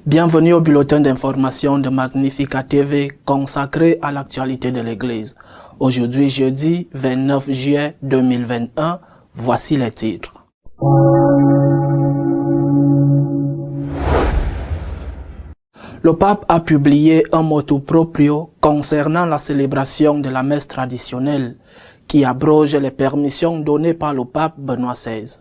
Bienvenue au bulletin d'information de Magnifica TV consacré à l'actualité de l'Église. Aujourd'hui, jeudi 29 juillet 2021, voici les titres. Le pape a publié un motu proprio concernant la célébration de la messe traditionnelle qui abroge les permissions données par le pape Benoît XVI.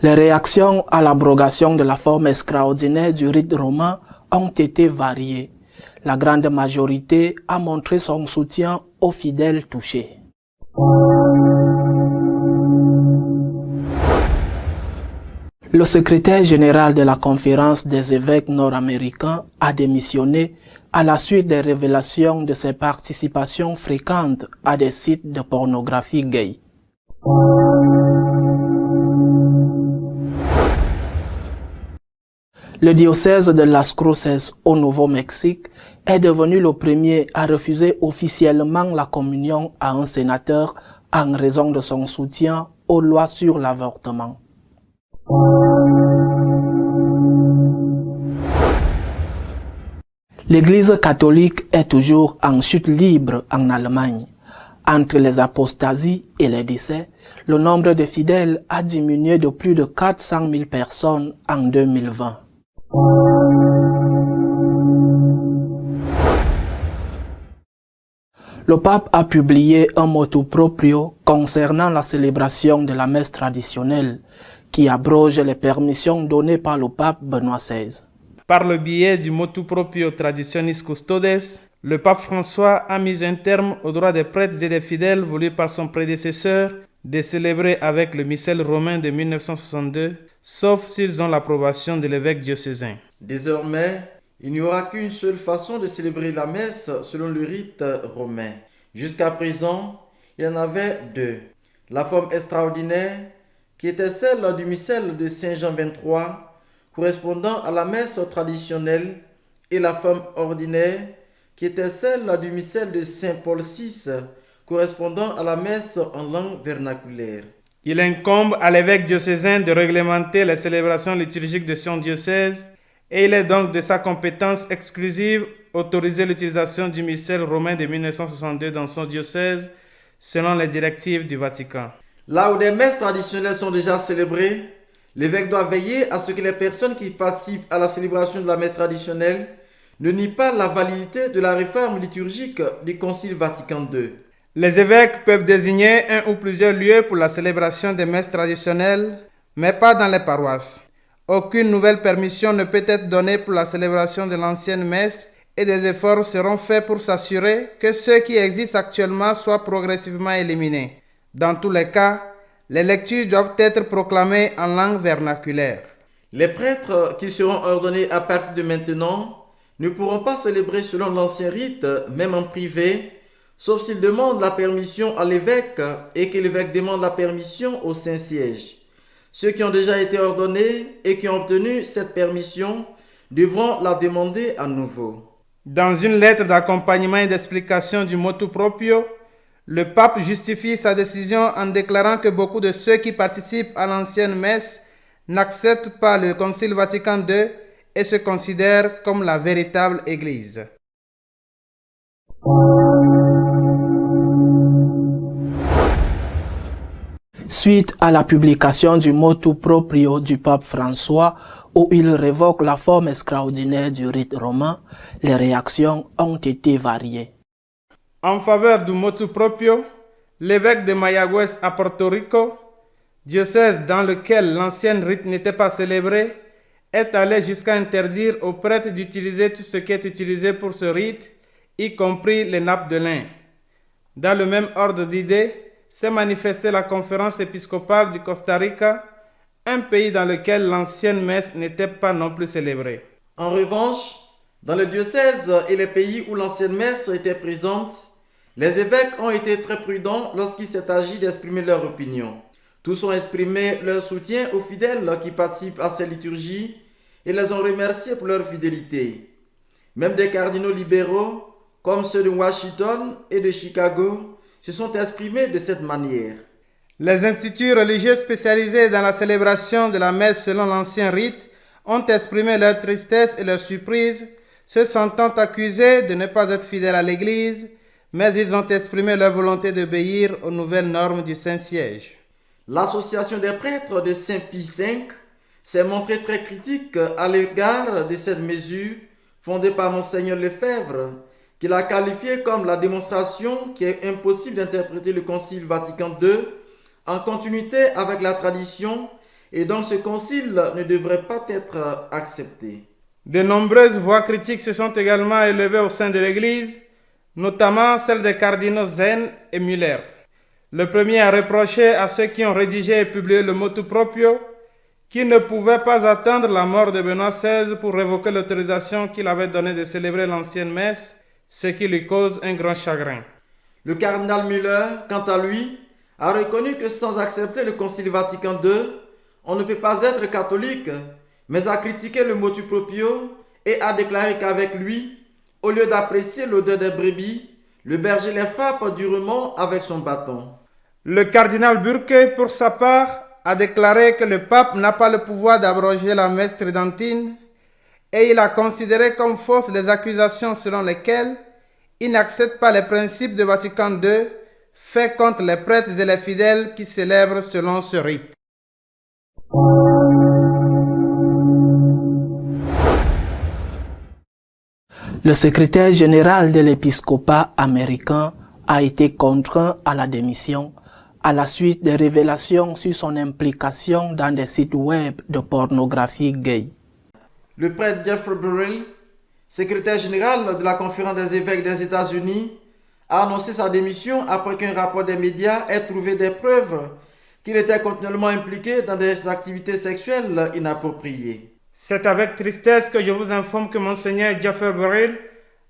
Les réactions à l'abrogation de la forme extraordinaire du rite romain ont été variées. La grande majorité a montré son soutien aux fidèles touchés. Le secrétaire général de la Conférence des évêques nord-américains a démissionné à la suite des révélations de ses participations fréquentes à des sites de pornographie gay. Le diocèse de Las Cruces au Nouveau-Mexique est devenu le premier à refuser officiellement la communion à un sénateur en raison de son soutien aux lois sur l'avortement. L'Église catholique est toujours en chute libre en Allemagne. Entre les apostasies et les décès, le nombre de fidèles a diminué de plus de 400 000 personnes en 2020. Le pape a publié un motu proprio concernant la célébration de la messe traditionnelle qui abroge les permissions données par le pape Benoît XVI. Par le biais du motu proprio Traditionis Custodes, le pape François a mis un terme au droit des prêtres et des fidèles voulu par son prédécesseur de célébrer avec le missel romain de 1962, sauf s'ils ont l'approbation de l'évêque diocésain. Désormais, il n'y aura qu'une seule façon de célébrer la messe selon le rite romain. Jusqu'à présent, il y en avait deux. La forme extraordinaire, qui était celle du missel de Saint Jean 23, correspondant à la messe traditionnelle, et la forme ordinaire, qui était celle du missel de Saint Paul VI, correspondant à la messe en langue vernaculaire. Il incombe à l'évêque diocésain de réglementer les célébrations liturgiques de son diocèse et il est donc de sa compétence exclusive autoriser l'utilisation du missel romain de 1962 dans son diocèse selon les directives du Vatican. Là où des messes traditionnelles sont déjà célébrées, l'évêque doit veiller à ce que les personnes qui participent à la célébration de la messe traditionnelle ne nient pas la validité de la réforme liturgique du Concile Vatican II. Les évêques peuvent désigner un ou plusieurs lieux pour la célébration des messes traditionnelles, mais pas dans les paroisses. Aucune nouvelle permission ne peut être donnée pour la célébration de l'ancienne messe et des efforts seront faits pour s'assurer que ceux qui existent actuellement soient progressivement éliminés. Dans tous les cas, les lectures doivent être proclamées en langue vernaculaire. Les prêtres qui seront ordonnés à partir de maintenant ne pourront pas célébrer selon l'ancien rite, même en privé, sauf s'ils demandent la permission à l'évêque et que l'évêque demande la permission au Saint-Siège. Ceux qui ont déjà été ordonnés et qui ont obtenu cette permission devront la demander à nouveau. Dans une lettre d'accompagnement et d'explication du motu proprio, le pape justifie sa décision en déclarant que beaucoup de ceux qui participent à l'ancienne messe n'acceptent pas le Concile Vatican II et se considèrent comme la véritable Église. Suite à la publication du motu proprio du pape François où il révoque la forme extraordinaire du rite romain, les réactions ont été variées. En faveur du motu proprio, l'évêque de Mayagüez à Porto Rico, diocèse dans lequel l'ancien rite n'était pas célébré, est allé jusqu'à interdire aux prêtres d'utiliser tout ce qui est utilisé pour ce rite, y compris les nappes de lin. Dans le même ordre d'idées, s'est manifestée la conférence épiscopale du Costa Rica, un pays dans lequel l'ancienne messe n'était pas non plus célébrée. En revanche, dans le diocèse et les pays où l'ancienne messe était présente, les évêques ont été très prudents lorsqu'il s'est agi d'exprimer leur opinion. Tous ont exprimé leur soutien aux fidèles qui participent à ces liturgies et les ont remerciés pour leur fidélité. Même des cardinaux libéraux, comme ceux de Washington et de Chicago, se sont exprimés de cette manière. Les instituts religieux spécialisés dans la célébration de la messe selon l'ancien rite ont exprimé leur tristesse et leur surprise, se sentant accusés de ne pas être fidèles à l'Église, mais ils ont exprimé leur volonté d'obéir aux nouvelles normes du Saint-Siège. L'Association des prêtres de Saint-Pie V s'est montrée très critique à l'égard de cette mesure fondée par Monseigneur Lefebvre, qu'il a qualifiée comme la démonstration qu'il est impossible d'interpréter le Concile Vatican II en continuité avec la tradition et donc ce concile ne devrait pas être accepté. De nombreuses voix critiques se sont également élevées au sein de l'Église, notamment celle des cardinaux Zen et Müller. Le premier a reproché à ceux qui ont rédigé et publié le motu proprio qu'ils ne pouvaient pas attendre la mort de Benoît XVI pour révoquer l'autorisation qu'il avait donnée de célébrer l'ancienne messe, ce qui lui cause un grand chagrin. Le cardinal Müller, quant à lui, a reconnu que sans accepter le Concile Vatican II, on ne peut pas être catholique, mais a critiqué le motu proprio et a déclaré qu'avec lui, au lieu d'apprécier l'odeur des brebis, le berger les frappe durement avec son bâton. Le cardinal Burke, pour sa part, a déclaré que le pape n'a pas le pouvoir d'abroger la messe tridentine et il a considéré comme fausses les accusations selon lesquelles il n'accepte pas les principes de Vatican II faits contre les prêtres et les fidèles qui célèbrent selon ce rite. Le secrétaire général de l'épiscopat américain a été contraint à la démission à la suite des révélations sur son implication dans des sites web de pornographie gay. Le prêtre Jeffrey Burrill, secrétaire général de la Conférence des évêques des États-Unis, a annoncé sa démission après qu'un rapport des médias ait trouvé des preuves qu'il était continuellement impliqué dans des activités sexuelles inappropriées. C'est avec tristesse que je vous informe que Monseigneur Jeffrey Burrill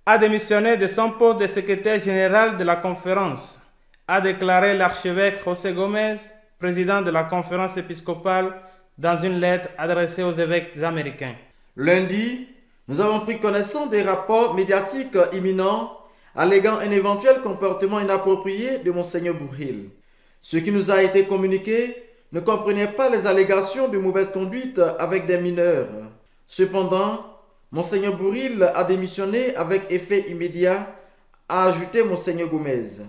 a démissionné de son poste de secrétaire général de la conférence, a déclaré l'archevêque José Gómez, président de la conférence épiscopale, dans une lettre adressée aux évêques américains. Lundi, nous avons pris connaissance des rapports médiatiques imminents alléguant un éventuel comportement inapproprié de Monseigneur Burrill. Ce qui nous a été communiqué ne comprenait pas les allégations de mauvaise conduite avec des mineurs. Cependant, Monseigneur Burrill a démissionné avec effet immédiat, a ajouté Monseigneur Gómez.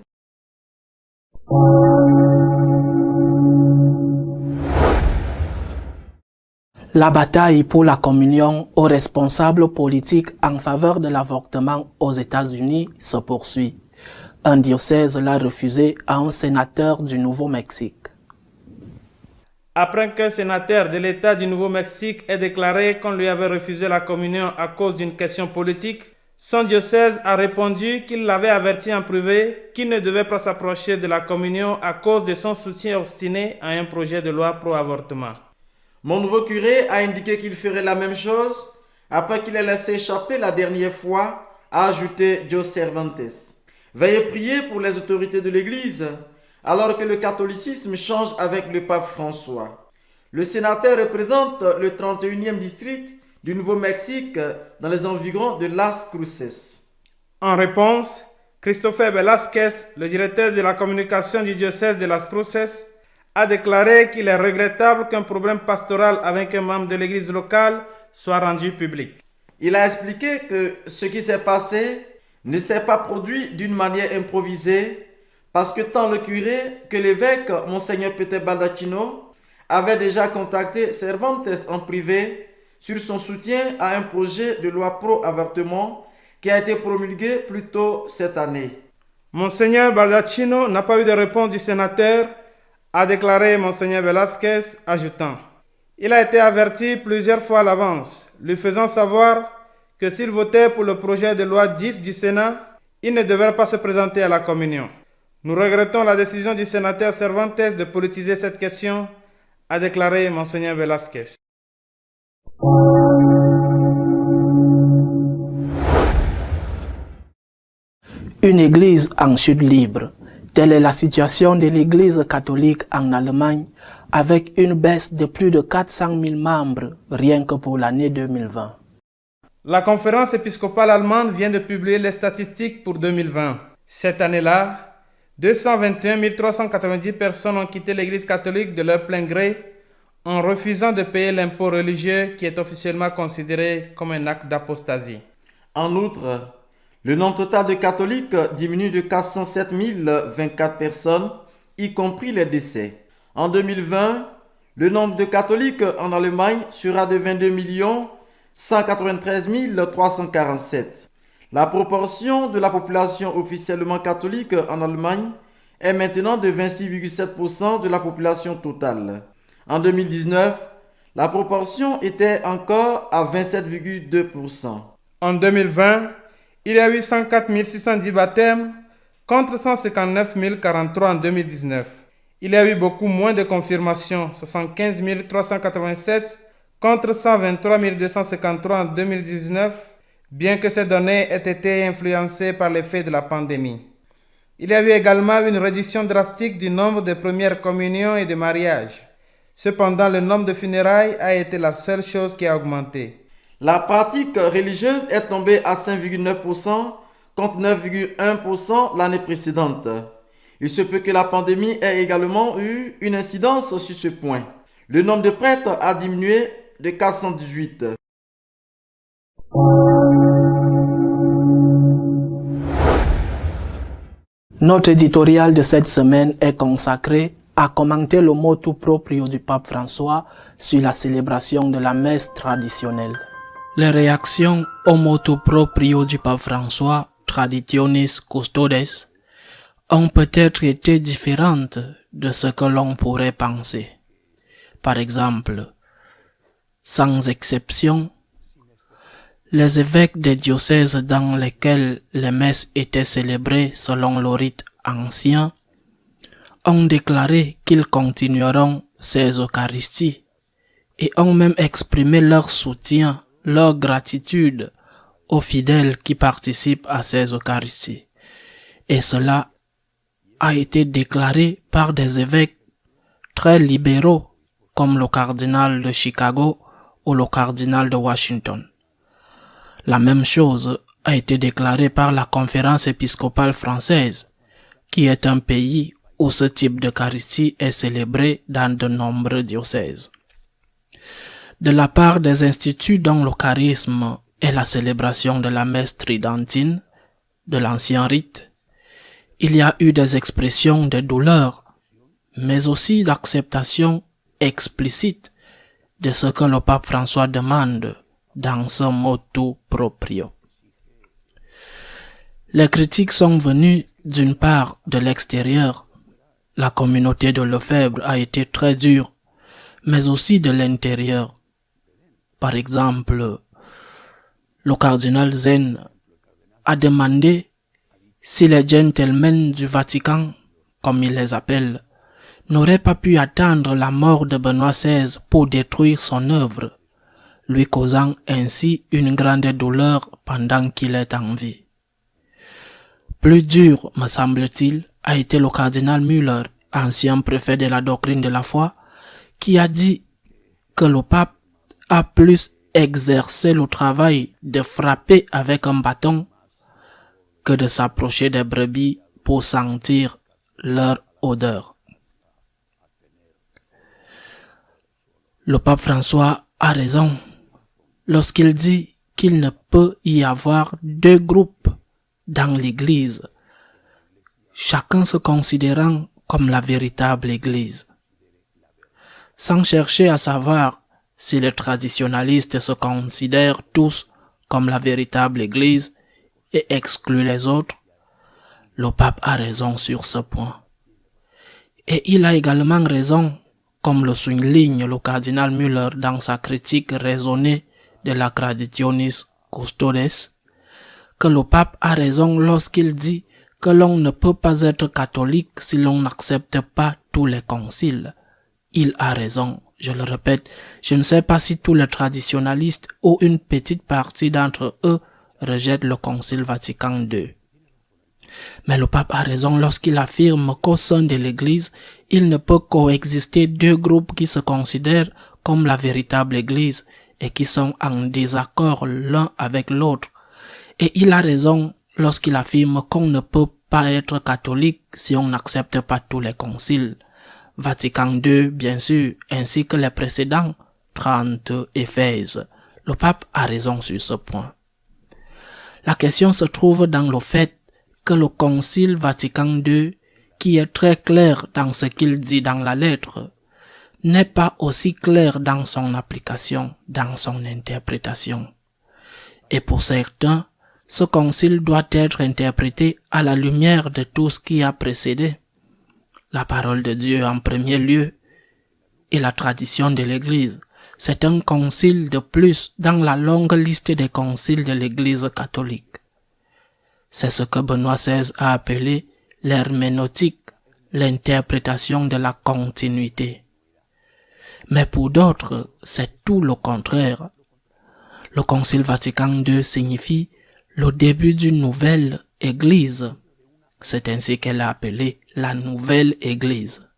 La bataille pour la communion aux responsables politiques en faveur de l'avortement aux États-Unis se poursuit. Un diocèse l'a refusé à un sénateur du Nouveau-Mexique. Après qu'un sénateur de l'État du Nouveau-Mexique ait déclaré qu'on lui avait refusé la communion à cause d'une question politique, son diocèse a répondu qu'il l'avait averti en privé qu'il ne devait pas s'approcher de la communion à cause de son soutien obstiné à un projet de loi pro-avortement. Mon nouveau curé a indiqué qu'il ferait la même chose après qu'il ait laissé échapper la dernière fois, a ajouté Joe Cervantes. Veuillez prier pour les autorités de l'Église alors que le catholicisme change avec le pape François. Le sénateur représente le 31e district du Nouveau-Mexique dans les environs de Las Cruces. En réponse, Christopher Velasquez, le directeur de la communication du diocèse de Las Cruces, a déclaré qu'il est regrettable qu'un problème pastoral avec un membre de l'église locale soit rendu public. Il a expliqué que ce qui s'est passé ne s'est pas produit d'une manière improvisée parce que tant le curé que l'évêque, Monseigneur Peter Baldacchino, avait déjà contacté Cervantes en privé sur son soutien à un projet de loi pro-avortement qui a été promulgué plus tôt cette année. Monseigneur Baldacchino n'a pas eu de réponse du sénateur, a déclaré Monseigneur Velasquez, ajoutant « Il a été averti plusieurs fois à l'avance, lui faisant savoir que s'il votait pour le projet de loi 10 du Sénat, il ne devrait pas se présenter à la communion. Nous regrettons la décision du sénateur Cervantes de politiser cette question, a déclaré Monseigneur Velasquez. Une église en chute libre. Telle est la situation de l'église catholique en Allemagne, avec une baisse de plus de 400 000 membres, rien que pour l'année 2020. La conférence épiscopale allemande vient de publier les statistiques pour 2020. Cette année-là, 221 390 personnes ont quitté l'Église catholique de leur plein gré en refusant de payer l'impôt religieux qui est officiellement considéré comme un acte d'apostasie. En outre, le nombre total de catholiques diminue de 407 024 personnes, y compris les décès. En 2020, le nombre de catholiques en Allemagne sera de 22 193 347. La proportion de la population officiellement catholique en Allemagne est maintenant de 26,7% de la population totale. En 2019, la proportion était encore à 27,2%. En 2020, il y a eu 104 610 baptêmes contre 159 043 en 2019. Il y a eu beaucoup moins de confirmations, 75 387 contre 123 253 en 2019, bien que ces données aient été influencées par l'effet de la pandémie. Il y a eu également une réduction drastique du nombre de premières communions et de mariages. Cependant, le nombre de funérailles a été la seule chose qui a augmenté. La pratique religieuse est tombée à 5,9% contre 9,1% l'année précédente. Il se peut que la pandémie ait également eu une incidence sur ce point. Le nombre de prêtres a diminué de 418. Notre éditorial de cette semaine est consacré à commenter le motu proprio du pape François sur la célébration de la messe traditionnelle. Les réactions au motu proprio du pape François, Traditionis Custodes, ont peut-être été différentes de ce que l'on pourrait penser. Par exemple, sans exception, les évêques des diocèses dans lesquels les messes étaient célébrées selon le rite ancien ont déclaré qu'ils continueront ces Eucharisties et ont même exprimé leur soutien, leur gratitude aux fidèles qui participent à ces Eucharisties. Et cela a été déclaré par des évêques très libéraux comme le cardinal de Chicago ou le cardinal de Washington. La même chose a été déclarée par la Conférence épiscopale française, qui est un pays où ce type d'Eucharistie est célébré dans de nombreux diocèses. De la part des instituts dont le charisme est la célébration de la messe tridentine, de l'ancien rite, il y a eu des expressions de douleur, mais aussi d'acceptation explicite de ce que le pape François demande dans ce motu proprio. Les critiques sont venues d'une part de l'extérieur. La communauté de Lefebvre a été très dure, mais aussi de l'intérieur. Par exemple, le cardinal Zen a demandé si les gentlemen du Vatican, comme il les appelle, n'auraient pas pu attendre la mort de Benoît XVI pour détruire son œuvre, lui causant ainsi une grande douleur pendant qu'il est en vie. Plus dur, me semble-t-il, a été le cardinal Müller, ancien préfet de la doctrine de la foi, qui a dit que le pape a plus exercé le travail de frapper avec un bâton que de s'approcher des brebis pour sentir leur odeur. Le pape François a raison lorsqu'il dit qu'il ne peut y avoir deux groupes dans l'Église, chacun se considérant comme la véritable Église. Sans chercher à savoir si les traditionalistes se considèrent tous comme la véritable Église et excluent les autres, le pape a raison sur ce point. Et il a également raison, comme le souligne le cardinal Müller dans sa critique raisonnée de la Traditionis Custodes, que le pape a raison lorsqu'il dit que l'on ne peut pas être catholique si l'on n'accepte pas tous les conciles. Il a raison, je le répète, je ne sais pas si tous les traditionalistes ou une petite partie d'entre eux rejettent le concile Vatican II. Mais le pape a raison lorsqu'il affirme qu'au sein de l'Église, il ne peut coexister deux groupes qui se considèrent comme la véritable Église et qui sont en désaccord l'un avec l'autre. Et il a raison lorsqu'il affirme qu'on ne peut pas être catholique si on n'accepte pas tous les conciles. Vatican II, bien sûr, ainsi que les précédents, 30 Éphèse. Le pape a raison sur ce point. La question se trouve dans le fait que le concile Vatican II, qui est très clair dans ce qu'il dit dans la lettre, n'est pas aussi clair dans son application, dans son interprétation. Et pour certains, ce concile doit être interprété à la lumière de tout ce qui a précédé. La parole de Dieu en premier lieu et la tradition de l'Église. C'est un concile de plus dans la longue liste des conciles de l'Église catholique. C'est ce que Benoît XVI a appelé l'herméneutique, l'interprétation de la continuité. Mais pour d'autres, c'est tout le contraire. Le Concile Vatican II signifie le début d'une nouvelle Église. C'est ainsi qu'elle est appelée la nouvelle Église.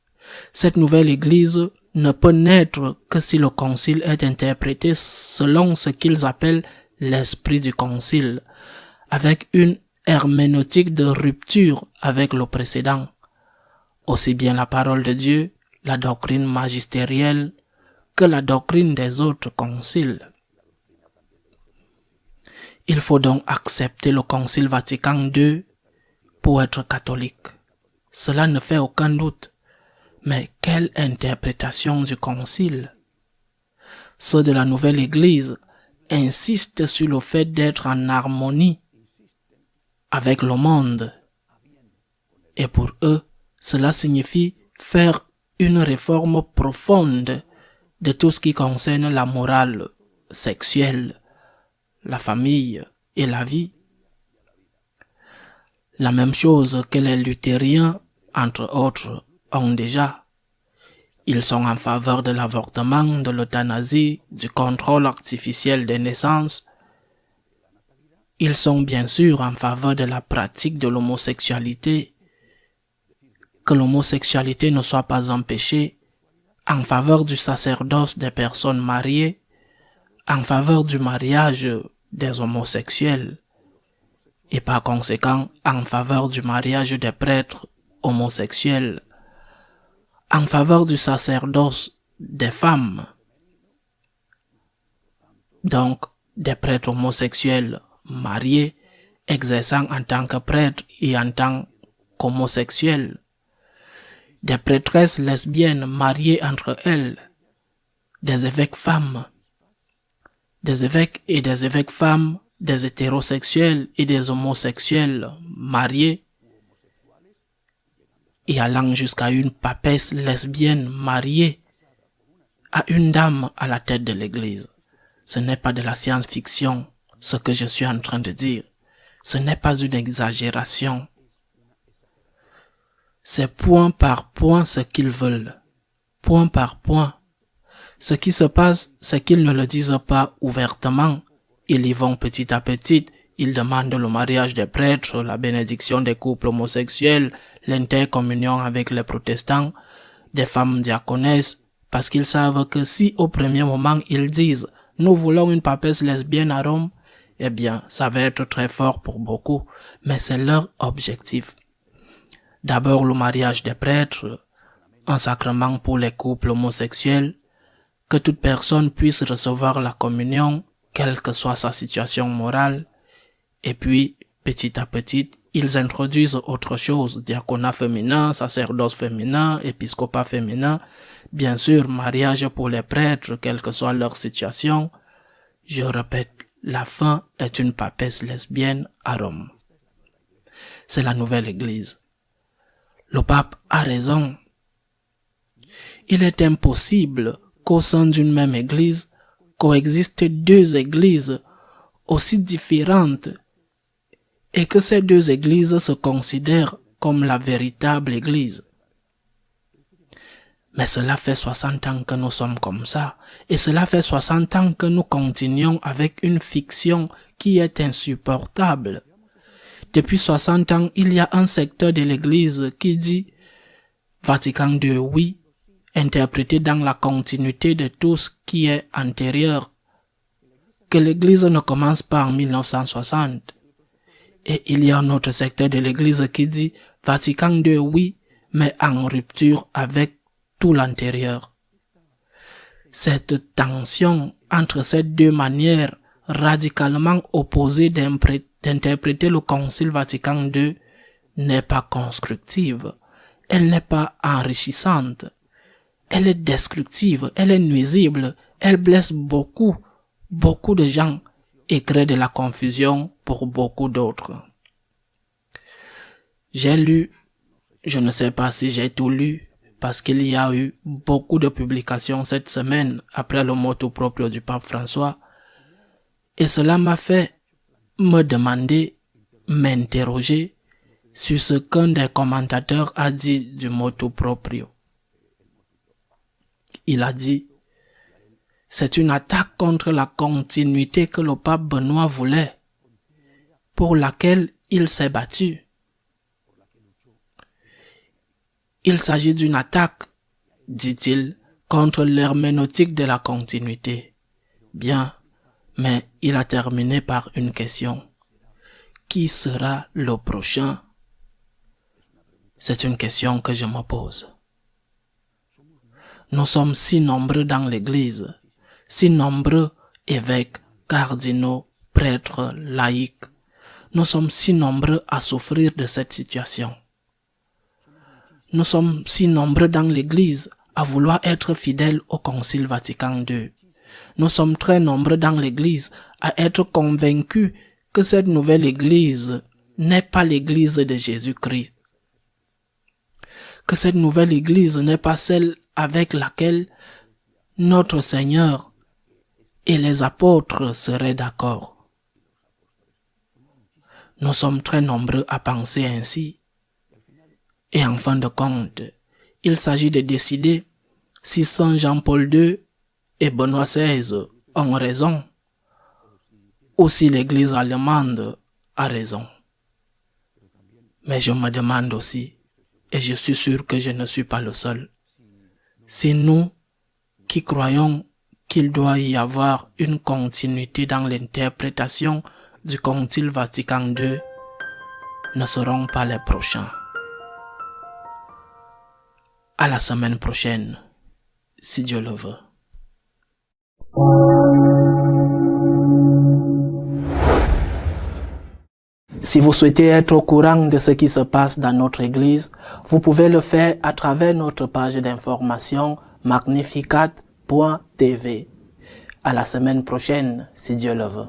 Cette nouvelle Église ne peut naître que si le Concile est interprété selon ce qu'ils appellent l'esprit du Concile, avec une herméneutique de rupture avec le précédent. Aussi bien la parole de Dieu, la doctrine magistérielle, que la doctrine des autres conciles. Il faut donc accepter le Concile Vatican II pour être catholique. Cela ne fait aucun doute. Mais quelle interprétation du Concile? Ceux de la nouvelle Église insistent sur le fait d'être en harmonie avec le monde. Et pour eux, cela signifie faire une réforme profonde de tout ce qui concerne la morale sexuelle, la famille et la vie. La même chose que les luthériens, entre autres, ont déjà. Ils sont en faveur de l'avortement, de l'euthanasie, du contrôle artificiel des naissances. Ils sont bien sûr en faveur de la pratique de l'homosexualité, que l'homosexualité ne soit pas empêchée, en faveur du sacerdoce des personnes mariées, en faveur du mariage des homosexuels, et par conséquent en faveur du mariage des prêtres homosexuels, en faveur du sacerdoce des femmes, donc des prêtres homosexuels mariés, exerçant en tant que prêtres et en tant qu'homosexuels, des prêtresses lesbiennes mariées entre elles, des évêques femmes, des évêques et des évêques femmes, des hétérosexuels et des homosexuels mariés, et allant jusqu'à une papesse lesbienne mariée à une dame à la tête de l'Église. Ce n'est pas de la science-fiction, ce que je suis en train de dire. Ce n'est pas une exagération. C'est point par point ce qu'ils veulent. Point par point. Ce qui se passe, c'est qu'ils ne le disent pas ouvertement. Ils y vont petit à petit. Ils demandent le mariage des prêtres, la bénédiction des couples homosexuels, l'intercommunion avec les protestants, des femmes diaconesses, parce qu'ils savent que si au premier moment ils disent « Nous voulons une papesse lesbienne à Rome », eh bien, ça va être très fort pour beaucoup, mais c'est leur objectif. D'abord le mariage des prêtres, un sacrement pour les couples homosexuels, que toute personne puisse recevoir la communion, quelle que soit sa situation morale, et puis, petit à petit, ils introduisent autre chose, diaconat féminin, sacerdoce féminin, épiscopat féminin, bien sûr, mariage pour les prêtres, quelle que soit leur situation. Je répète, la fin est une papesse lesbienne à Rome. C'est la nouvelle Église. Le pape a raison. Il est impossible qu'au sein d'une même Église coexistent deux Églises aussi différentes et que ces deux Églises se considèrent comme la véritable Église. Mais cela fait 60 ans que nous sommes comme ça, et cela fait 60 ans que nous continuons avec une fiction qui est insupportable. Depuis 60 ans, il y a un secteur de l'Église qui dit « Vatican II, oui », interprété dans la continuité de tout ce qui est antérieur, que l'Église ne commence pas en 1960. Et il y a un autre secteur de l'Église qui dit Vatican II, oui, mais en rupture avec tout l'antérieur. Cette tension entre ces deux manières radicalement opposées d'interpréter le Concile Vatican II n'est pas constructive, elle n'est pas enrichissante, elle est destructive, elle est nuisible, elle blesse beaucoup de gens et crée de la confusion pour beaucoup d'autres. J'ai lu, je ne sais pas si j'ai tout lu, parce qu'il y a eu beaucoup de publications cette semaine après le motu proprio du pape François, et cela m'a fait me demander, m'interroger sur ce qu'un des commentateurs a dit du motu proprio. Il a dit, c'est une attaque contre la continuité que le pape Benoît voulait, pour laquelle il s'est battu. Il s'agit d'une attaque, dit-il, contre l'herméneutique de la continuité. Bien, mais il a terminé par une question. Qui sera le prochain? C'est une question que je me pose. Nous sommes si nombreux dans l'Église, si nombreux évêques, cardinaux, prêtres, laïcs. Nous sommes si nombreux à souffrir de cette situation. Nous sommes si nombreux dans l'Église à vouloir être fidèles au Concile Vatican II. Nous sommes très nombreux dans l'Église à être convaincus que cette nouvelle Église n'est pas l'Église de Jésus-Christ. Que cette nouvelle Église n'est pas celle avec laquelle notre Seigneur et les apôtres seraient d'accord. Nous sommes très nombreux à penser ainsi. Et en fin de compte, il s'agit de décider si Saint Jean-Paul II et Benoît XVI ont raison ou si l'Église allemande a raison. Mais je me demande aussi, et je suis sûr que je ne suis pas le seul, si nous qui croyons qu'il doit y avoir une continuité dans l'interprétation du Concile Vatican II ne serons pas les prochains. À la semaine prochaine, si Dieu le veut. Si vous souhaitez être au courant de ce qui se passe dans notre Église, vous pouvez le faire à travers notre page d'information magnificat.tv. À la semaine prochaine, si Dieu le veut.